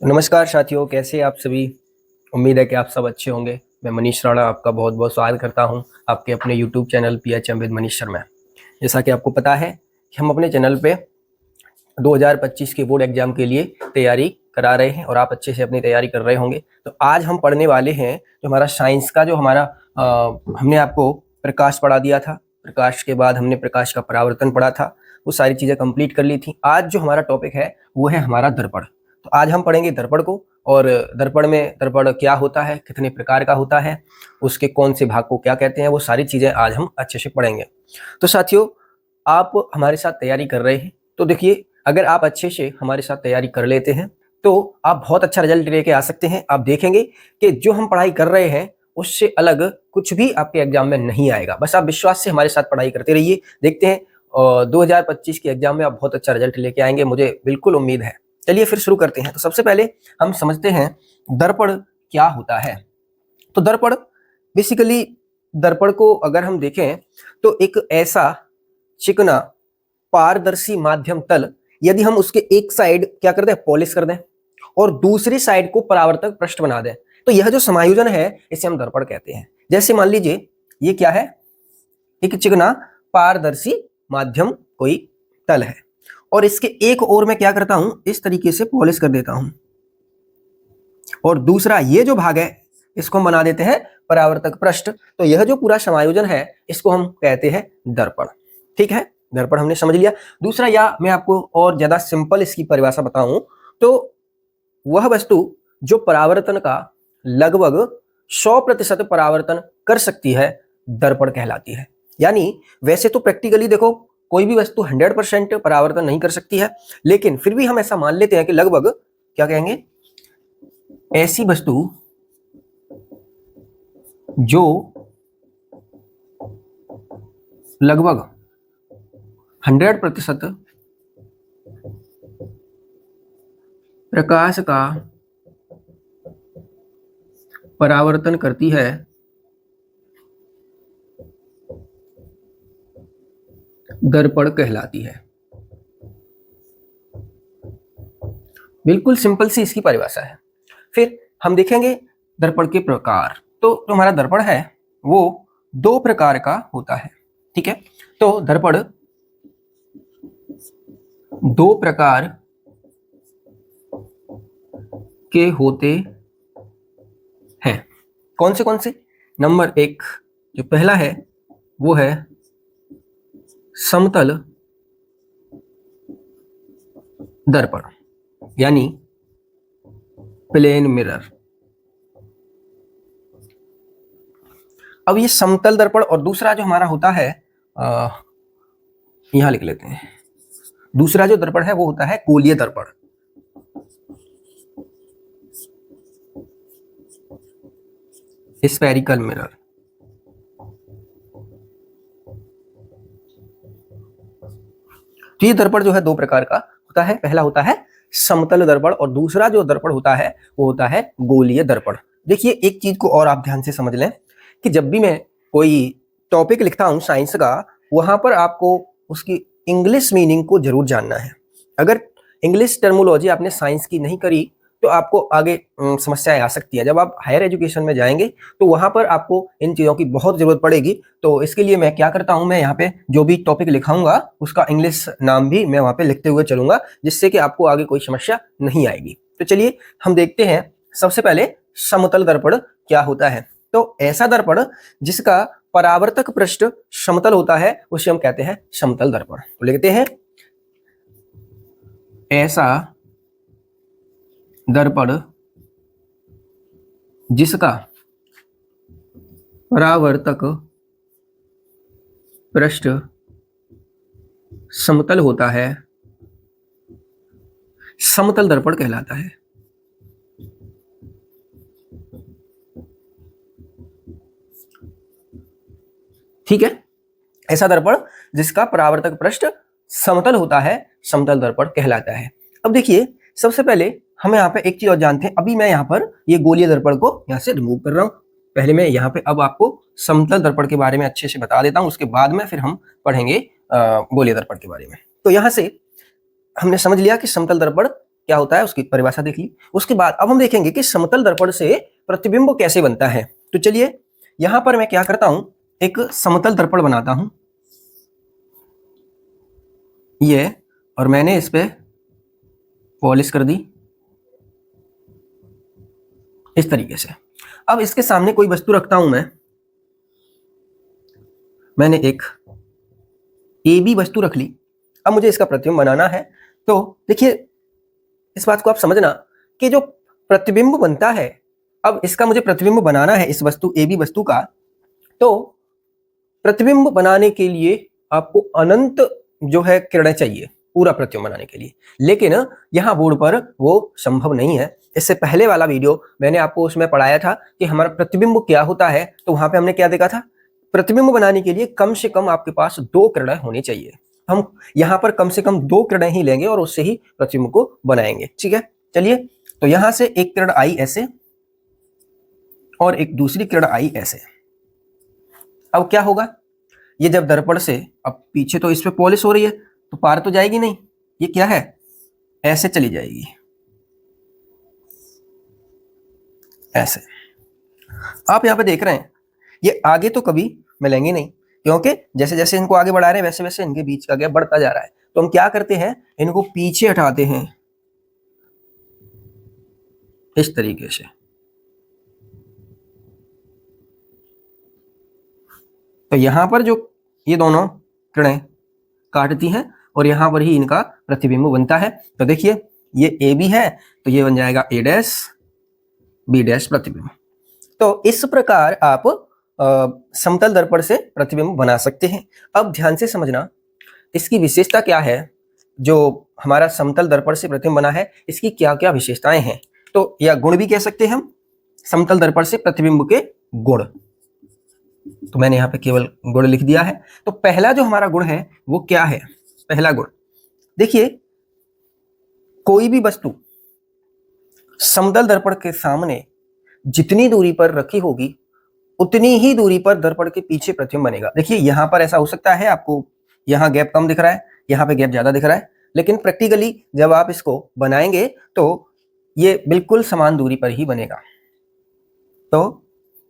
नमस्कार साथियों, कैसे आप सभी। उम्मीद है कि आप सब अच्छे होंगे। मैं मनीष राणा आपका बहुत बहुत स्वागत करता हूं आपके अपने YouTube channel PHM with Manish Sharma. जैसा कि आपको पता है कि हम अपने चैनल पे 2025 के बोर्ड एग्जाम के लिए तैयारी करा रहे हैं और आप अच्छे से अपनी तैयारी कर रहे होंगे। तो आज हम पढ़ने वाले हैं जो हमारा साइंस का जो हमारा हमने आपको प्रकाश पढ़ा दिया था। प्रकाश के बाद हमने प्रकाश का परावर्तन पढ़ा था, वो सारी चीज़ें कंप्लीट कर ली थी। आज जो हमारा टॉपिक है वो है हमारा दर्पण। तो आज हम पढ़ेंगे दर्पण को, और दर्पण में दर्पण क्या होता है, कितने प्रकार का होता है, उसके कौन से भाग को क्या कहते हैं, वो सारी चीज़ें आज हम अच्छे से पढ़ेंगे। तो साथियों, आप हमारे साथ तैयारी कर रहे हैं तो देखिए, अगर आप अच्छे से हमारे साथ तैयारी कर लेते हैं तो आप बहुत अच्छा रिजल्ट लेके आ सकते हैं। आप देखेंगे कि जो हम पढ़ाई कर रहे हैं उससे अलग कुछ भी आपके एग्जाम में नहीं आएगा। बस आप विश्वास से हमारे साथ पढ़ाई करते रहिए, देखते हैं और 2025 के एग्जाम में आप बहुत अच्छा रिजल्ट लेके आएंगे, मुझे बिल्कुल उम्मीद है। चलिए फिर शुरू करते हैं। तो सबसे पहले हम समझते हैं दर्पण क्या होता है। तो दर्पण बेसिकली, दर्पण को अगर हम देखें तो एक ऐसा चिकना पारदर्शी माध्यम तल, यदि हम उसके एक साइड क्या कर दें, पॉलिश कर दें और दूसरी साइड को परावर्तक पृष्ठ बना दें, तो यह जो समायोजन है इसे हम दर्पण कहते हैं। जैसे मान लीजिए ये क्या है, एक चिकना पारदर्शी माध्यम कोई तल है और इसके एक ओर मैं क्या करता हूं, इस तरीके से पॉलिश कर देता हूं और दूसरा ये जो भाग है इसको हम बना देते हैं परावर्तक पृष्ठ। तो यह जो पूरा समायोजन है इसको हम कहते हैं दर्पण। ठीक है, दर्पण हमने समझ लिया। दूसरा, या मैं आपको और ज्यादा सिंपल इसकी परिभाषा बताऊं तो वह वस्तु जो परावर्तन का लगभग 100% परावर्तन कर सकती है दर्पण कहलाती है। यानी वैसे तो प्रैक्टिकली देखो, कोई भी वस्तु 100% परावर्तन नहीं कर सकती है, लेकिन फिर भी हम ऐसा मान लेते हैं कि लगभग क्या कहेंगे, ऐसी वस्तु जो लगभग 100% प्रकाश का परावर्तन करती है दर्पण कहलाती है। बिल्कुल सिंपल सी इसकी परिभाषा है। फिर हम देखेंगे दर्पण के प्रकार। तो जो हमारा दर्पण है वो दो प्रकार का होता है। ठीक है, तो दर्पण दो प्रकार के होते हैं। कौन से? नंबर एक जो पहला है वो है समतल दर्पण, यानी प्लेन मिरर। अब ये समतल दर्पण, और दूसरा जो हमारा होता है यहां लिख लेते हैं, दूसरा जो दर्पण है वो होता है गोलीय दर्पण। Spherical mirror. तो ये दर्पण जो है दो प्रकार का होता है। पहला होता है समतल दर्पण और दूसरा जो दर्पण होता है वो होता है गोलीय दर्पण। देखिए, एक चीज को और आप ध्यान से समझ लें कि जब भी मैं कोई टॉपिक लिखता हूं साइंस का, वहां पर आपको उसकी इंग्लिश मीनिंग को जरूर जानना है। अगर इंग्लिश टर्मोलॉजी आपने साइंस की नहीं करी तो आपको आगे समस्याएं आ सकती है। जब आप हायर एजुकेशन में जाएंगे तो वहां पर आपको इन चीज़ों की बहुत ज़रूरत पड़ेगी। तो इसके लिए मैं क्या करता हूं, मैं यहाँ पे जो भी टॉपिक लिखाऊंगा उसका इंग्लिश नाम भी मैं वहाँ पे लिखते हुए चलूंगा, जिससे कि आपको आगे कोई समस्या नहीं आएगी। तो चलिए हम देखते हैं सबसे पहले समतल दर्पण क्या होता है। तो ऐसा दर्पण जिसका परावर्तक पृष्ठ समतल होता है उसे हम कहते हैं समतल दर्पण। तो लिखते हैं ऐसा दर्पण जिसका परावर्तक पृष्ठ समतल होता है समतल दर्पण कहलाता है। ठीक है, ऐसा दर्पण जिसका परावर्तक पृष्ठ समतल होता है समतल दर्पण कहलाता है। अब देखिए, सबसे पहले हम यहाँ पे एक चीज और जानते हैं। अभी मैं यहाँ पर ये गोलीय दर्पण को यहाँ से रिमूव कर रहा हूँ। पहले मैं यहाँ पे अब आपको समतल दर्पण के बारे में अच्छे से बता देता हूँ, उसके बाद में फिर हम पढ़ेंगे गोलीय दर्पण के बारे में। तो यहाँ से हमने समझ लिया कि समतल दर्पण क्या होता है उसकी परिभाषा देख ली। उसके बाद अब हम देखेंगे कि समतल दर्पण से प्रतिबिंब कैसे बनता है। तो चलिए यहां पर मैं क्या करता हूं, एक समतल दर्पण बनाता हूं ये, और मैंने इस पे पॉलिश कर दी इस तरीके से। अब इसके सामने कोई वस्तु रखता हूं मैंने एक ए बी वस्तु रख ली। अब मुझे इसका प्रतिबिंब बनाना है। तो देखिए इस बात को आप समझना कि जो प्रतिबिंब बनता है, अब इसका मुझे प्रतिबिंब बनाना है इस वस्तु ए बी वस्तु का, तो प्रतिबिंब बनाने के लिए आपको अनंत जो है किरणें चाहिए पूरा प्रतिबिंब बनाने के लिए, लेकिन यहाँ बोर्ड पर वो संभव नहीं है। इससे पहले वाला वीडियो मैंने आपको उसमें पढ़ाया था कि हमारा प्रतिबिंब क्या होता है, तो वहां पे हमने क्या देखा था, प्रतिबिंब बनाने के लिए कम से कम आपके पास 2 किरणें होनी चाहिए। हम यहाँ पर कम से कम 2 किरणें ही लेंगे और उससे ही प्रतिबिंब को बनाएंगे, ठीक है। चलिए तो यहां से एक किरण आई ऐसे और एक दूसरी किरण आई ऐसे। अब क्या होगा, ये जब दर्पण से, अब पीछे तो इस पे पॉलिश हो रही है तो पार तो जाएगी नहीं, ये क्या है ऐसे चली जाएगी ऐसे। आप यहाँ पे देख रहे हैं ये आगे तो कभी मिलेंगे नहीं, क्योंकि जैसे जैसे इनको आगे बढ़ा रहे हैं वैसे वैसे इनके बीच का गैप बढ़ता जा रहा है। तो हम क्या करते हैं, इनको पीछे हटाते हैं इस तरीके से। तो यहां पर जो ये दोनों किरणें काटती हैं और यहां पर ही इनका प्रतिबिंब बनता है। तो देखिए ये ए बी है तो ये बन जाएगा ए डैश बी डैश प्रतिबिंब। तो इस प्रकार आप समतल दर्पण से प्रतिबिंब बना सकते हैं। अब ध्यान से समझना इसकी विशेषता क्या है, जो हमारा समतल दर्पण से प्रतिबिंब बना है इसकी क्या क्या विशेषताएं हैं, तो या गुण भी कह सकते हैं हम, समतल दर्पण से प्रतिबिंब के गुण। तो मैंने यहाँ पे केवल गुण लिख दिया है। तो पहला जो हमारा गुण है वो क्या है, पहला गुण देखिए, कोई भी वस्तु समतल दर्पण के सामने जितनी दूरी पर रखी होगी उतनी ही दूरी पर दर्पण के पीछे प्रतिबिंब बनेगा। देखिए यहां पर ऐसा हो सकता है आपको यहाँ गैप कम दिख रहा है, यहाँ पे गैप ज्यादा दिख रहा है, लेकिन प्रैक्टिकली जब आप इसको बनाएंगे तो ये बिल्कुल समान दूरी पर ही बनेगा। तो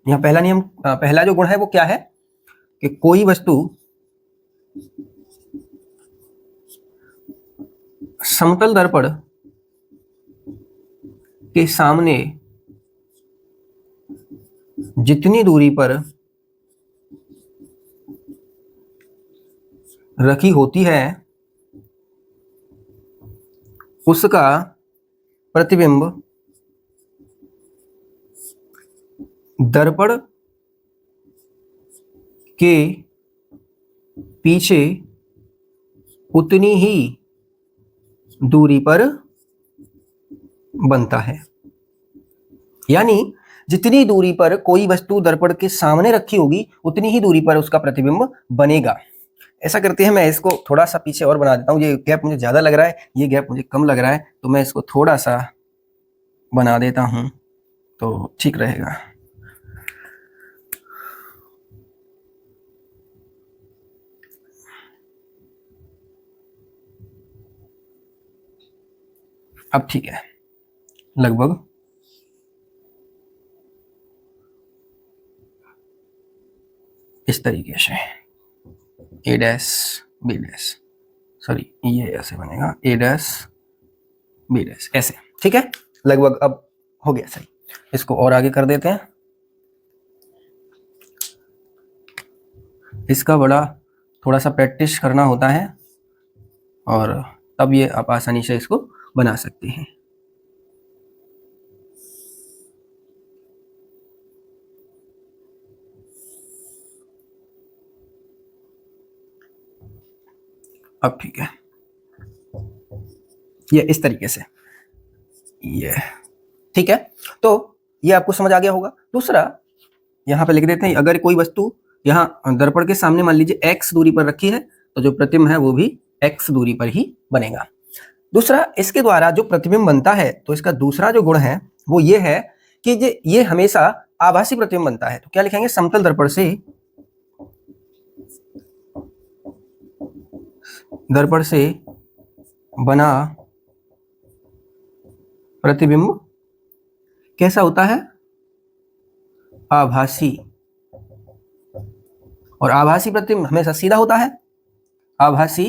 यहाँ पहला नियम, पहला जो गुण है वो क्या है कि कोई वस्तु समतल दर्पण के सामने जितनी दूरी पर रखी होती है उसका प्रतिबिंब दर्पण के पीछे उतनी ही दूरी पर बनता है। यानी जितनी दूरी पर कोई वस्तु दर्पण के सामने रखी होगी उतनी ही दूरी पर उसका प्रतिबिंब बनेगा। ऐसा करते हैं, मैं इसको थोड़ा सा पीछे और बना देता हूँ, ये गैप मुझे ज्यादा लग रहा है, ये गैप मुझे कम लग रहा है, तो मैं इसको थोड़ा सा बना देता हूं तो ठीक रहेगा। अब ठीक है, लगभग इस तरीके से ए डैश बी डैश, सॉरी ये ऐसे बनेगा ए डैश बी डैश ऐसे, ठीक है, लगभग अब हो गया सही। इसको और आगे कर देते हैं, इसका बड़ा थोड़ा सा प्रैक्टिस करना होता है और तब ये आप आसानी से इसको बना सकते हैं। अब ठीक है, ये इस तरीके से, ये ठीक है। तो ये आपको समझ आ गया होगा। दूसरा यहाँ पे लिख देते हैं, अगर कोई वस्तु यहाँ दर्पण के सामने मान लीजिए x दूरी पर रखी है तो जो प्रतिबिंब है वो भी x दूरी पर ही बनेगा। दूसरा, इसके द्वारा जो प्रतिबिंब बनता है तो इसका दूसरा जो गुण है वो ये है कि ये हमेशा आभासी प्रतिबिंब बनता है। तो क्या लिखेंगे, समतल दर्पण से बना प्रतिबिंब कैसा होता है? आभासी। और आभासी प्रतिबिंब हमेशा सीधा होता है। आभासी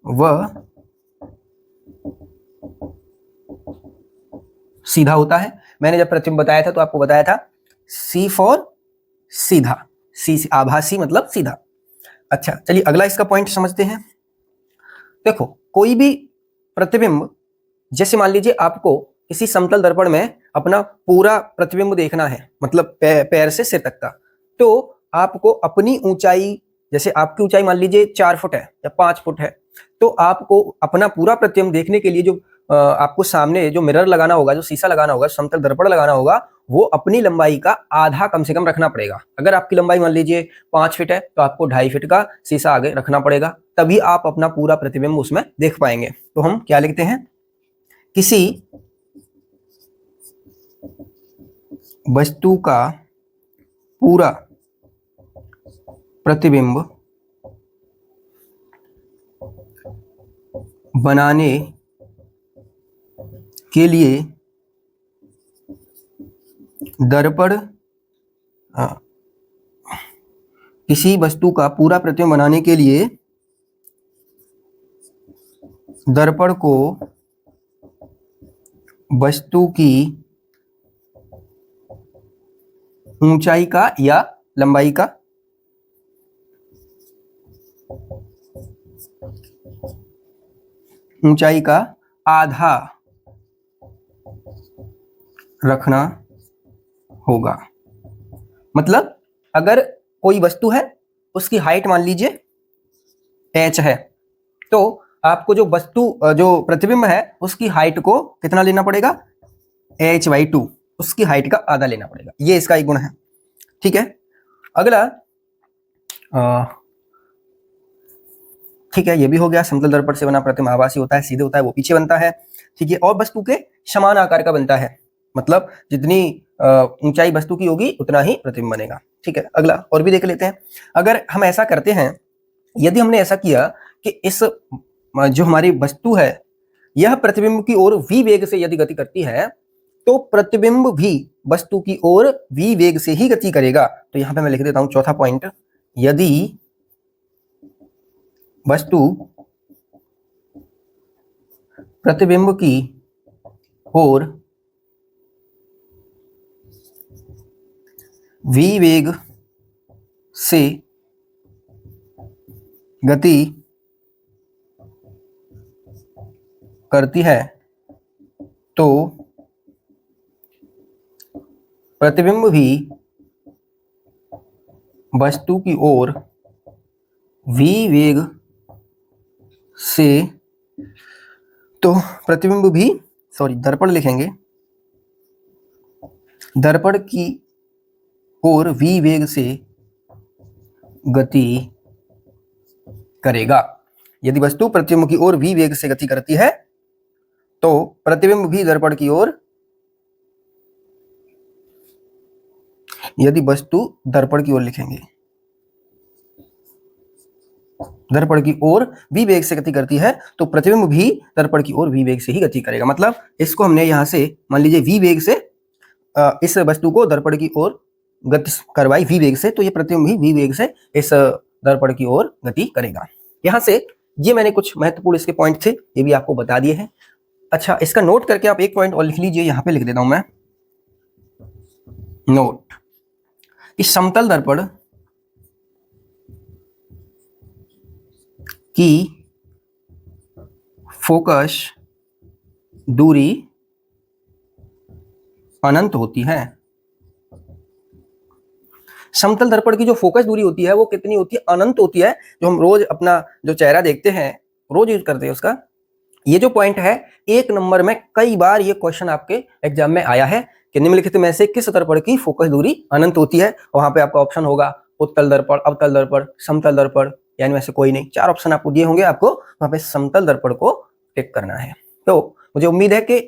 व सीधा होता है। मैंने जब प्रतिबिंब बताया था तो आपको बताया था सी फॉर सीधा, सी आभासी मतलब सीधा। अच्छा चलिए अगला इसका पॉइंट समझते हैं। देखो कोई भी प्रतिबिंब, जैसे मान लीजिए आपको किसी समतल दर्पण में अपना पूरा प्रतिबिंब देखना है, मतलब पैर से सिर तक का, तो आपको अपनी ऊंचाई, जैसे आपकी ऊंचाई मान लीजिए 4 फुट है या 5 फुट है, तो आपको अपना पूरा प्रतिबिंब देखने के लिए जो आपको सामने जो मिरर लगाना होगा, जो शीशा लगाना होगा, समतल दर्पण लगाना होगा, वो अपनी लंबाई का आधा कम से कम रखना पड़ेगा। अगर आपकी लंबाई मान लीजिए 5 फीट है तो आपको 2.5 फीट का शीशा आगे रखना पड़ेगा, तभी आप अपना पूरा प्रतिबिंब उसमें देख पाएंगे। तो हम क्या लिखते हैं? किसी वस्तु का पूरा प्रतिबिंब बनाने के लिए दर्पण, किसी वस्तु का पूरा प्रतिबिंब बनाने के लिए दर्पण को वस्तु की ऊंचाई का या लंबाई का आधा रखना होगा। मतलब अगर कोई वस्तु है उसकी हाइट मान लीजिए h है, तो आपको जो वस्तु जो प्रतिबिंब है उसकी हाइट को कितना लेना पड़ेगा? h/2, उसकी हाइट का आधा लेना पड़ेगा। ये इसका एक गुण है। ठीक है, अगला ठीक है, ये भी हो गया। समतल दर्पण से बना प्रतिबिंब आभासी होता है, सीधे होता है, वो पीछे बनता है। ठीक है, और वस्तु के समान आकार का बनता है, मतलब जितनी ऊंचाई वस्तु की होगी उतना ही प्रतिबिंब बनेगा। ठीक है, अगला और भी देख लेते हैं। अगर हम ऐसा करते हैं, यदि हमने ऐसा किया कि इस जो हमारी वस्तु है यह प्रतिबिंब की ओर v वेग से यदि गति करती है, तो प्रतिबिंब भी वस्तु की ओर v वेग से ही गति करेगा। तो यहां पे मैं लिख देता हूं चौथा पॉइंट, यदि वस्तु प्रतिबिंब की ओर v वेग से गति करती है तो प्रतिबिंब भी वस्तु की ओर v वेग से, तो प्रतिबिंब भी दर्पण लिखेंगे, दर्पण की ओर v वेग से गति करेगा। यदि वस्तु प्रतिबिंब की ओर v वेग से गति करती है तो प्रतिबिंब भी दर्पण की ओर, यदि वस्तु दर्पण की ओर लिखेंगे, दर्पण की ओर v वेग से गति करती है तो प्रतिबिंब भी दर्पण की ओर v वेग से ही गति करेगा। मतलब इसको हमने यहां से मान लीजिए v वेग से इस वस्तु को दर्पण की ओर गति करवाई v वेग से, तो ये प्रतिबिंब भी v वेग से इस दर्पण की ओर गति करेगा। यहां से ये मैंने कुछ महत्वपूर्ण इसके पॉइंट थे, ये भी आपको बता दिए हैं। अच्छा, इसका नोट करके आप एक पॉइंट और लिख लीजिए, यहां पे लिख देता हूं मैं नोट। इस समतल दर्पण की फोकस दूरी अनंत होती है। समतल दर्पण की जो फोकस दूरी होती है वो कितनी होती है? अनंत होती है। जो हम रोज अपना जो चेहरा देखते हैं, रोज यूज करते हैं उसका, ये जो पॉइंट है 1 नंबर में कई बार ये क्वेश्चन आपके एग्जाम में आया है कि निम्नलिखित में से किस दर्पण की फोकस दूरी अनंत होती है। वहां पे आपका ऑप्शन होगा उत्तल दर्पण, अवतल दर्पण, समतल दर्पण, यानी में से कोई नहीं, 4 ऑप्शन आपको दिए होंगे, आपको वहां पे समतल दर्पण को टिक करना है। तो मुझे उम्मीद है कि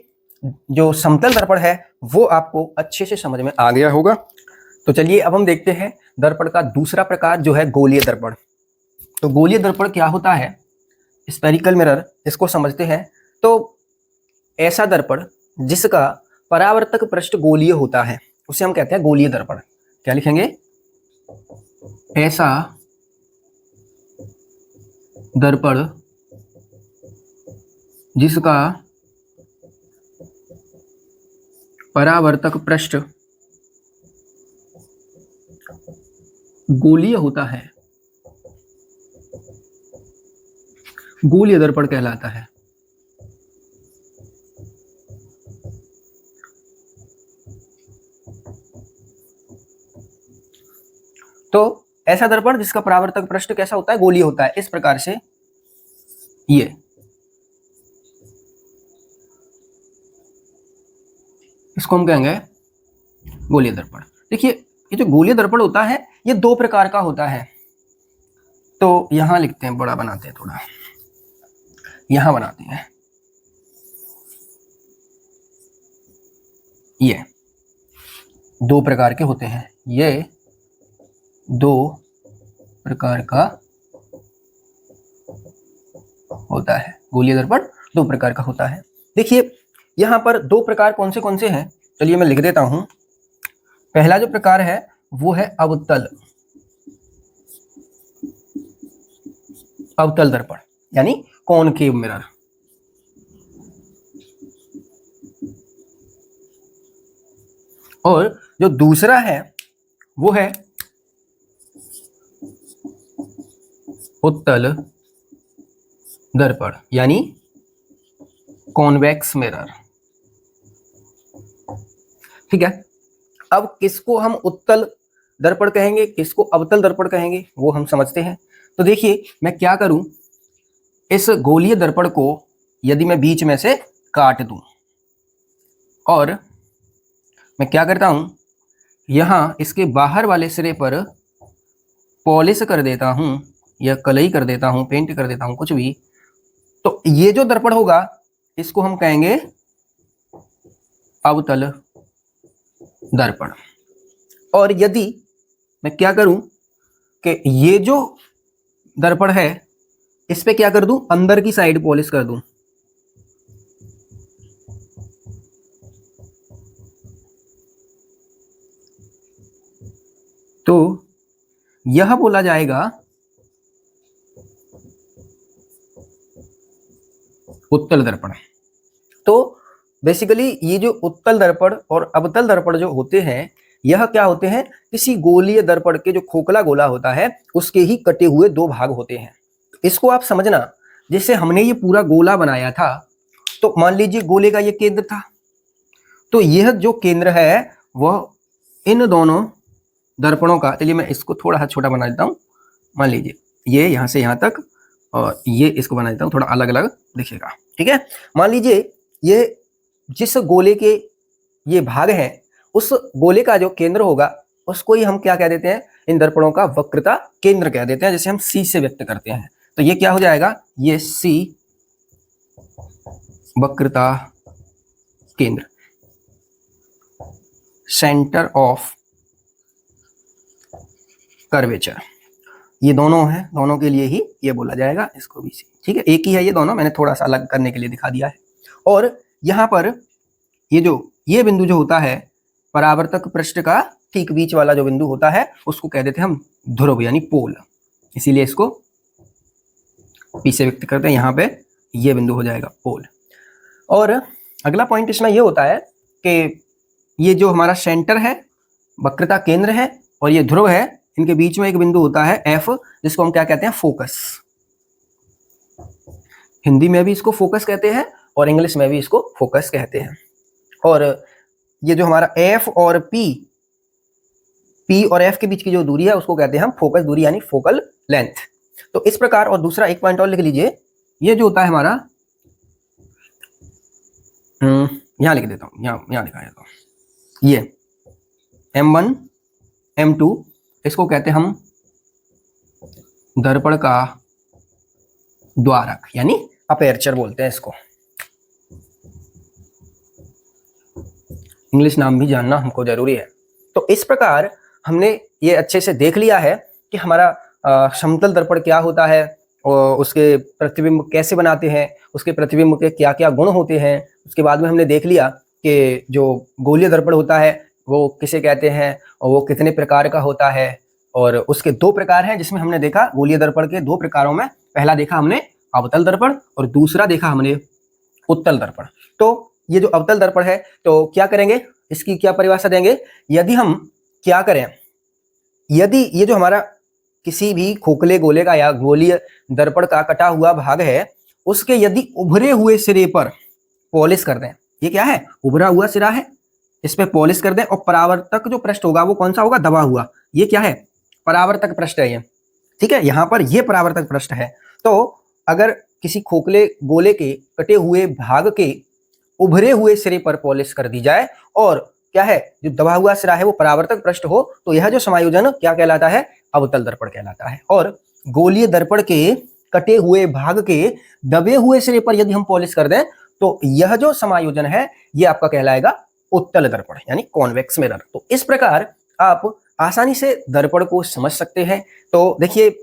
जो समतल दर्पण है वो आपको अच्छे से समझ में आ गया होगा। तो चलिए अब हम देखते हैं दर्पण का दूसरा प्रकार जो है गोलीय दर्पण। तो गोलीय दर्पण क्या होता है? स्फेरिकल मिरर, इसको समझते हैं। तो ऐसा दर्पण जिसका परावर्तक पृष्ठ गोलीय होता है उसे हम कहते हैं गोलीय दर्पण। क्या लिखेंगे? ऐसा दर्पण जिसका परावर्तक पृष्ठ गोलीय होता है, गोलीय दर्पण कहलाता है। तो ऐसा दर्पण जिसका परावर्तक पृष्ठ कैसा होता है? गोलीय होता है। इस प्रकार से ये इसको हम कहेंगे गोलीय दर्पण। देखिए ये जो गोलीय दर्पण होता है ये दो प्रकार का होता है। तो यहां लिखते हैं, बड़ा बनाते हैं, थोड़ा यहां बनाते हैं। ये दो प्रकार के होते हैं, ये दो प्रकार का होता है। गोलीय दर्पण दो प्रकार का होता है। देखिए यहां पर दो प्रकार कौन से हैं, चलिए मैं लिख देता हूं। पहला जो प्रकार है वो है अवतल दर्पण, यानी कॉनकेव मिरर। और जो दूसरा है वो है उत्तल दर्पण, यानी कॉन्वेक्स मिरर। ठीक है, अब किसको हम उत्तल दर्पण कहेंगे, किसको अवतल दर्पण कहेंगे, वो हम समझते हैं। तो देखिए मैं क्या करूं, इस गोलीय दर्पण को यदि मैं बीच में से काट दूं और मैं क्या करता हूं, यहां इसके बाहर वाले सिरे पर पॉलिश कर देता हूं या कलई कर देता हूं, पेंट कर देता हूं, कुछ भी, तो ये जो दर्पण होगा इसको हम कहेंगे अवतल दर्पण। और यदि मैं क्या करूं कि ये जो दर्पण है इस पे क्या कर दूं, अंदर की साइड पॉलिश कर दूं, तो यह बोला जाएगा उत्तल दर्पण। तो बेसिकली ये जो उत्तल दर्पण और अवतल दर्पण जो होते हैं, यह क्या होते हैं, किसी गोलीय दर्पण के जो खोखला गोला होता है उसके ही कटे हुए दो भाग होते हैं। इसको आप समझना, जैसे हमने ये पूरा गोला बनाया था, तो मान लीजिए गोले का ये केंद्र था, तो यह जो केंद्र है वह इन दोनों दर्पणों का, चलिए मैं इसको थोड़ा छोटा बना देता हूं, मान लीजिए ये यहां से यहां तक, और ये इसको बना देता हूं, थोड़ा अलग अलग दिखेगा। ठीक है, मान लीजिए ये जिस गोले के ये भाग हैं उस गोले का जो केंद्र होगा उसको ही हम क्या कह देते हैं, इन दर्पणों का वक्रता केंद्र कह देते हैं, जैसे हम सी से व्यक्त करते हैं। तो ये क्या हो जाएगा, ये सी वक्रता केंद्र, सेंटर ऑफ कर्वेचर, ये दोनों हैं, दोनों के लिए ही ये बोला जाएगा, इसको भी सी। ठीक है, एक ही है ये दोनों, मैंने थोड़ा सा अलग करने के लिए दिखा दिया है। और यहाँ पर ये बिंदु जो होता है परावर्तक पृष्ठ का ठीक बीच वाला जो बिंदु होता है उसको कह देते हैं हम ध्रुव, यानी पोल, इसीलिए इसको पी से व्यक्त करते हैं। यहाँ पे ये बिंदु हो जाएगा पोल। और अगला पॉइंट इसमें ये होता है कि ये जो हमारा सेंटर है, वक्रता केंद्र है, और ये ध्रुव है, इनके बीच में एक बिंदु होता है एफ, जिसको हम क्या कहते हैं, फोकस। हिंदी में भी इसको फोकस कहते हैं और इंग्लिश में भी इसको फोकस कहते हैं। और ये जो हमारा एफ और पी और एफ के बीच की जो दूरी है उसको कहते हैं हम फोकस दूरी, यानी फोकल लेंथ। तो इस प्रकार, और दूसरा एक पॉइंट और लिख लीजिए, ये जो होता है हमारा, यहां लिख देता हूं, यहां लिखा देता हूं, ये M1 M2 इसको कहते हैं हम दर्पण का द्वारक, यानी अपेर्चर बोलते हैं इसको। इंग्लिश नाम भी जानना हमको जरूरी है। तो इस प्रकार हमने ये अच्छे से देख लिया है कि हमारा समतल दर्पण क्या होता है और उसके प्रतिबिंब कैसे बनाते हैं, उसके प्रतिबिंब के क्या क्या गुण होते हैं। उसके बाद में हमने देख लिया कि जो गोलीय दर्पण होता है वो किसे कहते हैं और वो कितने प्रकार का होता है। और उसके दो प्रकार हैं जिसमें हमने देखा गोलीय दर्पण के दो प्रकारों में, पहला देखा हमने अवतल दर्पण और दूसरा देखा हमने उत्तल दर्पण। तो ये जो अवतल दर्पण है तो क्या करेंगे, इसकी क्या परिभाषा देंगे, यदि हम क्या करें, यदि ये जो हमारा किसी भी खोखले गोले का या गोलीय दर्पण का कटा हुआ भाग है उसके यदि उभरे हुए सिरे पर पॉलिश कर दें, ये क्या है, उभरा हुआ सिरा है, इस पे पॉलिश कर दें और परावर्तक जो पृष्ठ होगा वो कौन सा होगा, दबा हुआ, ये क्या है, परावर्तक पृष्ठ है ये, ठीक है, यहाँ पर ये परावर्तक पृष्ठ है। तो अगर किसी खोखले गोले के कटे हुए भाग के उभरे हुए सिरे पर पॉलिश कर दी जाए और क्या है, जो दबा हुआ सिरा है वो परावर्तक पृष्ठ हो, तो यह जो समायोजन क्या कहलाता है, अवतल दर्पण कहलाता है। और गोलीय दर्पण के कटे हुए भाग के दबे हुए सिरे पर यदि हम पॉलिश कर दें तो यह जो समायोजन है ये आपका कहलाएगा उत्तल दर्पण यानी कॉन्वेक्स मिरर। तो इस प्रकार आप आसानी से दर्पण को समझ सकते हैं। तो देखिए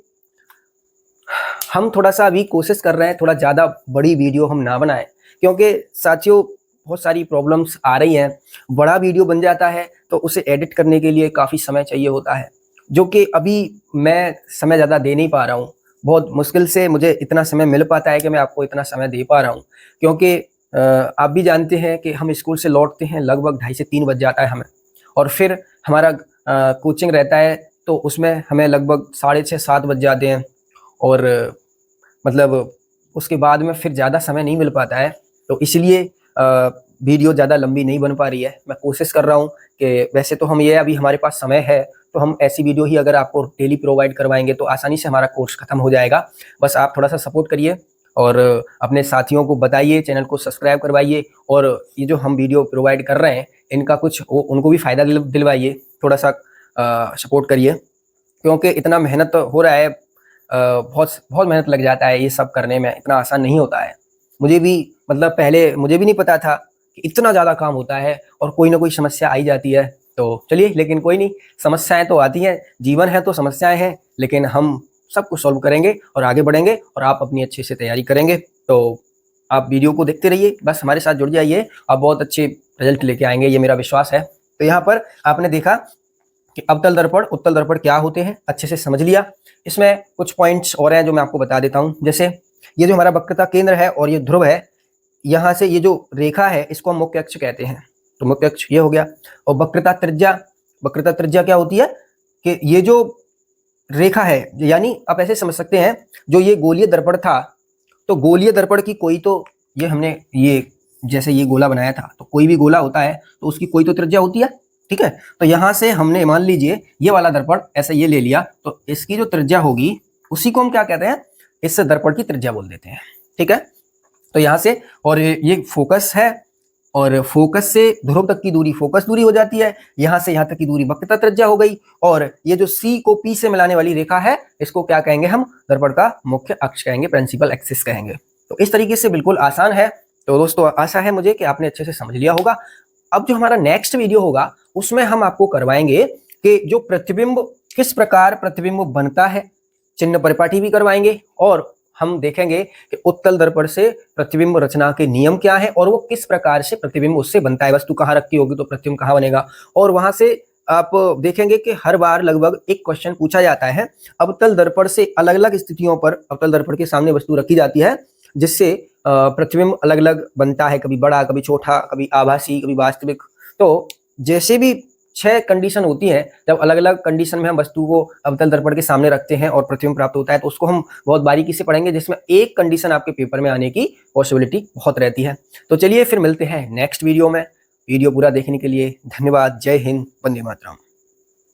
हम थोड़ा सा अभी कोशिश कर रहे हैं थोड़ा ज़्यादा बड़ी वीडियो हम ना बनाएं, क्योंकि साथियों बहुत सारी प्रॉब्लम्स आ रही हैं, बड़ा वीडियो बन जाता है तो उसे एडिट करने के लिए काफ़ी समय चाहिए होता है, जो कि अभी मैं समय ज़्यादा दे नहीं पा रहा हूँ। बहुत मुश्किल से मुझे इतना समय मिल पाता है कि मैं आपको इतना समय दे पा रहा हूँ, क्योंकि आप भी जानते हैं कि हम स्कूल से लौटते हैं लगभग 2:30 से 3 बज जाता है हमें, और फिर हमारा कोचिंग रहता है तो उसमें हमें लगभग 6:30 7 बज जाते हैं, और मतलब उसके बाद में फिर ज़्यादा समय नहीं मिल पाता है। तो इसलिए वीडियो ज़्यादा लंबी नहीं बन पा रही है। मैं कोशिश कर रहा हूँ कि वैसे तो हम ये अभी हमारे पास समय है तो हम ऐसी वीडियो ही अगर आपको डेली प्रोवाइड करवाएंगे तो आसानी से हमारा कोर्स खत्म हो जाएगा। बस आप थोड़ा सा सपोर्ट करिए और अपने साथियों को बताइए, चैनल को सब्सक्राइब करवाइए, और ये जो हम वीडियो प्रोवाइड कर रहे हैं इनका कुछ उनको भी फ़ायदा दिलवाइए, थोड़ा सा सपोर्ट करिए, क्योंकि इतना मेहनत हो रहा है, बहुत बहुत मेहनत लग जाता है ये सब करने में, इतना आसान नहीं होता है। मुझे भी मतलब पहले मुझे भी नहीं पता था कि इतना ज़्यादा काम होता है और कोई ना कोई समस्या आई जाती है। तो चलिए, लेकिन कोई नहीं, समस्याएं तो आती हैं, जीवन है तो समस्याएं हैं, लेकिन हम सब कुछ सॉल्व करेंगे और आगे बढ़ेंगे और आप अपनी अच्छे से तैयारी करेंगे। तो आप वीडियो को देखते रहिए, बस हमारे साथ जुड़ जाइए, आप बहुत अच्छे रिजल्ट लेके आएंगे, ये मेरा विश्वास है। तो यहाँ पर आपने देखा कि अवतल दर्पण उत्तल दर्पण क्या होते हैं, अच्छे से समझ लिया। इसमें कुछ पॉइंट्स और हैं जो मैं आपको बता देता हूँ। जैसे ये जो हमारा वक्रता केंद्र है और ये ध्रुव है, यहाँ से ये जो रेखा है इसको हम मुख्य अक्ष कहते हैं, तो मुख्य अक्ष ये हो गया। और वक्रता त्रिज्या क्या होती है कि ये जो रेखा है, यानी आप ऐसे समझ सकते हैं, जो ये गोलीय दर्पण था तो गोलीय दर्पण की कोई तो, ये हमने ये जैसे ये गोला बनाया था तो कोई भी गोला होता है तो उसकी कोई तो त्रिज्या होती है, ठीक है। तो यहाँ से हमने मान लीजिए ये वाला दर्पण ऐसे ये ले लिया, तो इसकी जो त्रिज्या होगी उसी को हम क्या कहते हैं, इस दर्पण की त्रिज्या बोल देते हैं, ठीक है। तो यहाँ से, और ये फोकस है और फोकस से ध्रुव तक की दूरी फोकस दूरी हो जाती है, यहाँ से यहाँ तक की दूरी वक्रता त्रिज्या हो गई, और ये जो C को P से मिलाने वाली रेखा है इसको क्या कहेंगे, हम दर्पण का मुख्य अक्ष कहेंगे, प्रिंसिपल एक्सिस कहेंगे। तो इस तरीके से बिल्कुल आसान है। तो दोस्तों आशा है मुझे कि आपने अच्छे से समझ लिया होगा। अब जो हमारा नेक्स्ट वीडियो होगा उसमें हम आपको करवाएंगे कि जो प्रतिबिंब, किस प्रकार प्रतिबिंब बनता है, चिन्ह परिपाटी भी करवाएंगे, और हम देखेंगे कि उत्तल दर्पण से प्रतिबिंब रचना के नियम क्या है और वो किस प्रकार से प्रतिबिंब उससे बनता है, वस्तु कहाँ रखी होगी तो प्रतिबिंब कहाँ बनेगा। और वहां से आप देखेंगे कि हर बार लगभग एक क्वेश्चन पूछा जाता है, अवतल दर्पण से अलग अलग स्थितियों पर अवतल दर्पण के सामने वस्तु रखी जाती है जिससे प्रतिबिंब अलग अलग बनता है, कभी बड़ा, कभी छोटा, कभी आभासी, कभी वास्तविक। तो जैसे भी 6 कंडीशन होती हैं, जब अलग अलग कंडीशन में हम वस्तु को अवतल दर्पण के सामने रखते हैं और प्रतिबिंब प्राप्त होता है, तो उसको हम बहुत बारीकी से पढ़ेंगे, जिसमें एक कंडीशन आपके पेपर में आने की पॉसिबिलिटी बहुत रहती है। तो चलिए फिर मिलते हैं नेक्स्ट वीडियो में। वीडियो पूरा देखने के लिए धन्यवाद। जय हिंद, वंदे मातरम।